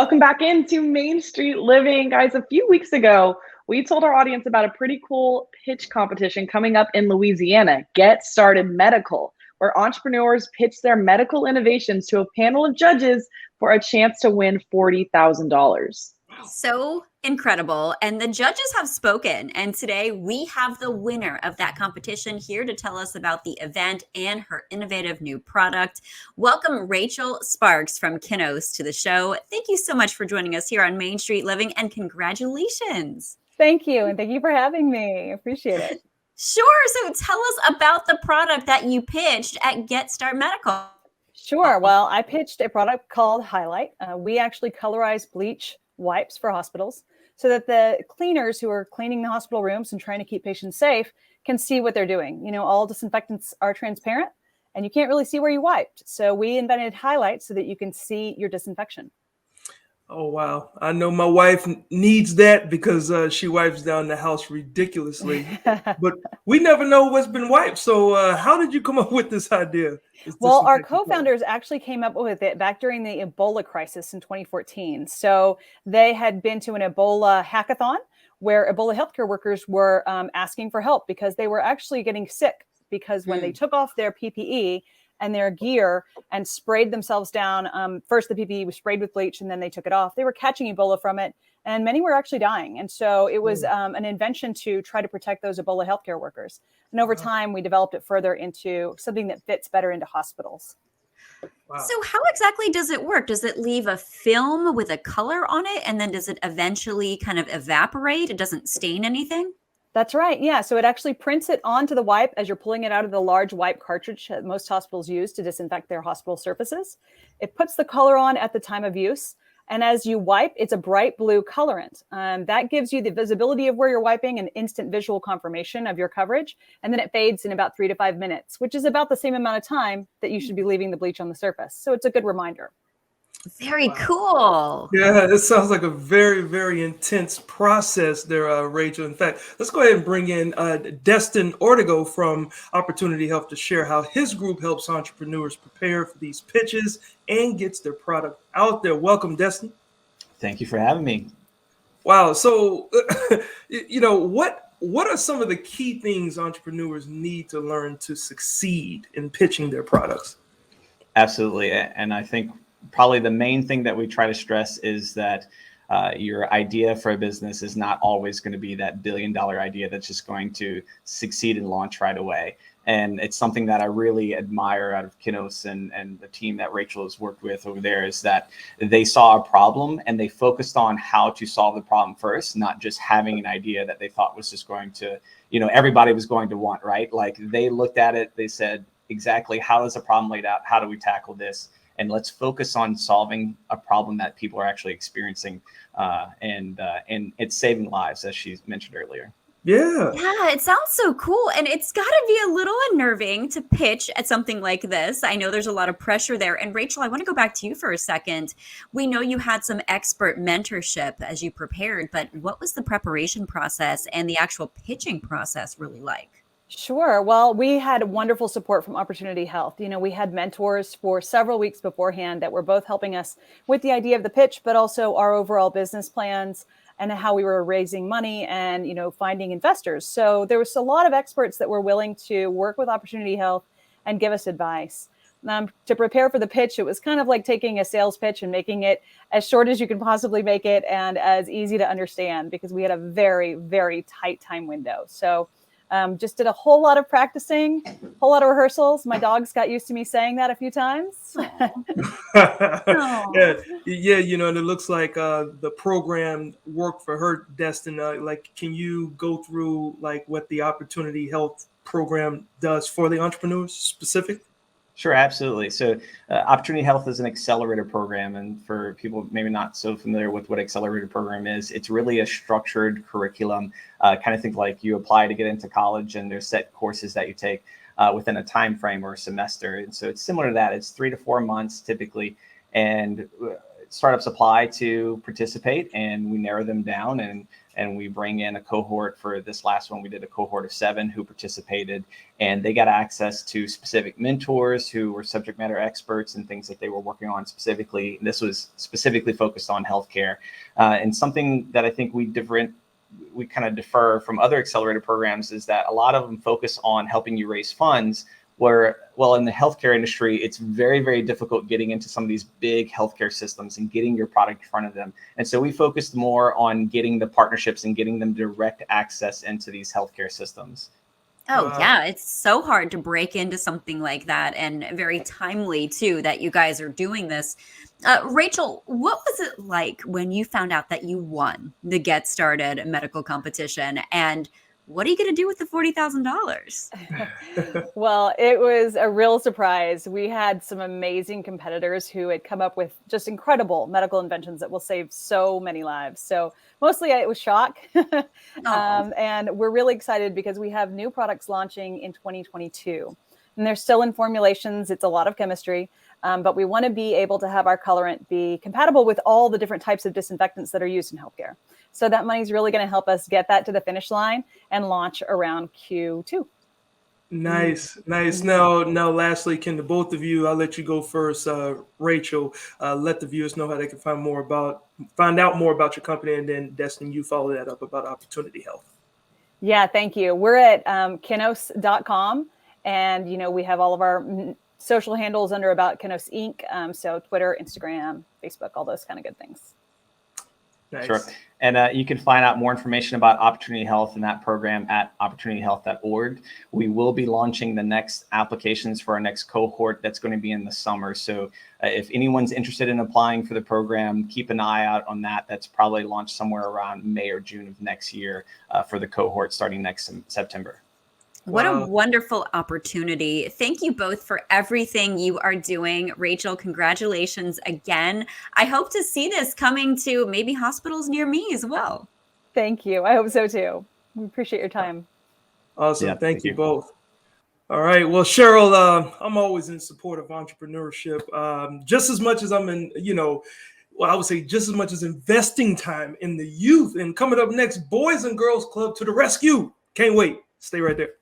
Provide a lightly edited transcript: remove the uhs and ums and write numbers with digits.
Welcome back into Main Street Living. Guys, a few weeks ago, we told our audience about a pretty cool pitch competition coming up in Louisiana, Get Started Medical, where entrepreneurs pitch their medical innovations to a panel of judges for a chance to win $40,000. So incredible. And the judges have spoken. And today we have the winner of that competition here to tell us about the event and her innovative new product. Welcome, Rachael Sparks from Kinnos to the show. Thank you so much for joining us here on Main Street Living, and congratulations. Thank you. And thank you for having me. Appreciate it. Sure. So tell us about the product that you pitched at Get Start Medical. Sure. Well, I pitched a product called Highlight. We actually colorize bleach wipes for hospitals so that the cleaners who are cleaning the hospital rooms and trying to keep patients safe can see what they're doing. You know, all disinfectants are transparent and you can't really see where you wiped. So we invented Highlight so that you can see your disinfection. Oh, wow. I know my wife needs that because she wipes down the house ridiculously. But we never know what's been wiped. So how did you come up with this idea? Well, our co-founders actually came up with it back during the Ebola crisis in 2014. So they had been to an Ebola hackathon where Ebola healthcare workers were asking for help because they were actually getting sick because when they took off their PPE and their gear and sprayed themselves down. First, the PPE was sprayed with bleach and then they took it off. They were catching Ebola from it and many were actually dying. And so it was an invention to try to protect those Ebola healthcare workers. And over time, we developed it further into something that fits better into hospitals. Wow. So how exactly does it work? Does it leave a film with a color on it? And then does it eventually kind of evaporate? It doesn't stain anything? That's right. Yeah. So it actually prints it onto the wipe as you're pulling it out of the large wipe cartridge that most hospitals use to disinfect their hospital surfaces. It puts the color on at the time of use. And as you wipe, it's a bright blue colorant. That gives you the visibility of where you're wiping and instant visual confirmation of your coverage. And then it fades in about 3 to 5 minutes, which is about the same amount of time that you should be leaving the bleach on the surface. So it's a good reminder. Very cool. Yeah, this sounds like a very, very intense process there, Rachel. In fact, let's go ahead and bring in Destin Ortego from Opportunity Health to share how his group helps entrepreneurs prepare for these pitches and gets their product out there. Welcome, Destin. Thank you for having me. Wow. So, what are some of the key things entrepreneurs need to learn to succeed in pitching their products? Absolutely. And I think probably the main thing that we try to stress is that your idea for a business is not always going to be that billion-dollar idea that's just going to succeed and launch right away. And it's something that I really admire out of Kinnos and the team that Rachael has worked with over there is that they saw a problem and they focused on how to solve the problem first, not just having an idea that they thought was just going to, everybody was going to want, right? Like they looked at it, they said, exactly, how is the problem laid out? How do we tackle this? And let's focus on solving a problem that people are actually experiencing, and it's saving lives, as she mentioned earlier. Yeah, it sounds so cool. And it's got to be a little unnerving to pitch at something like this. I know there's a lot of pressure there. And Rachael, I want to go back to you for a second. We know you had some expert mentorship as you prepared, but what was the preparation process and the actual pitching process really like? Sure. Well, we had wonderful support from Opportunity Health. We had mentors for several weeks beforehand that were both helping us with the idea of the pitch, but also our overall business plans and how we were raising money and, finding investors. So there was a lot of experts that were willing to work with Opportunity Health and give us advice. To prepare for the pitch, it was kind of like taking a sales pitch and making it as short as you can possibly make it and as easy to understand because we had a very, very tight time window. So just did a whole lot of practicing, a whole lot of rehearsals. My dogs got used to me saying that a few times. Yeah, and it looks like the program worked for her, Destin. Can you go through what the Opportunity Health program does for the entrepreneurs specific? Sure, absolutely. So Opportunity Health is an accelerator program. And for people maybe not so familiar with what accelerator program is, it's really a structured curriculum, kind of think like you apply to get into college and there's set courses that you take within a time frame or a semester. And so it's similar to that. It's 3 to 4 months typically. And startups apply to participate and we narrow them down. And and we bring in a cohort. For this last one, we did a cohort of 7 who participated, and they got access to specific mentors who were subject matter experts and things that they were working on specifically. This was specifically focused on healthcare, and something that I think we kind of differ from other accelerator programs is that a lot of them focus on helping you raise funds, where, well, in the healthcare industry, it's very, very difficult getting into some of these big healthcare systems and getting your product in front of them. And so we focused more on getting the partnerships and getting them direct access into these healthcare systems. Oh, yeah. It's so hard to break into something like that, and very timely, too, that you guys are doing this. Rachael, what was it like when you found out that you won the Get Started medical competition? And what are you going to do with the $40,000? Well, it was a real surprise. We had some amazing competitors who had come up with just incredible medical inventions that will save so many lives. So mostly it was shock. And we're really excited because we have new products launching in 2022. And they're still in formulations. It's a lot of chemistry. But we want to be able to have our colorant be compatible with all the different types of disinfectants that are used in healthcare. So that money is really going to help us get that to the finish line and launch around Q2. Nice. Now, lastly, can the both of you, I'll let you go first, Rachael, let the viewers know how they can find out more about your company, and then Destin, you follow that up about Opportunity Health. Yeah, thank you. We're at Kinnos.com, and we have all of our social handles under About Kinnos Inc. So Twitter, Instagram, Facebook, all those kind of good things. Nice. Sure. And you can find out more information about Opportunity Health and that program at opportunityhealth.org. We will be launching the next applications for our next cohort. That's going to be in the summer. So if anyone's interested in applying for the program, keep an eye out on that. That's probably launched somewhere around May or June of next year for the cohort starting next September. What a wonderful opportunity. Thank you both for everything you are doing. Rachael, congratulations again. I hope to see this coming to maybe hospitals near me as well. Thank you. I hope so too. We appreciate your time. Awesome. Yeah, thank you both. All right. Well, Cheryl, I'm always in support of entrepreneurship. Just as much as I'm in, I would say just as much as investing time in the youth. And coming up next, Boys and Girls Club to the rescue. Can't wait. Stay right there.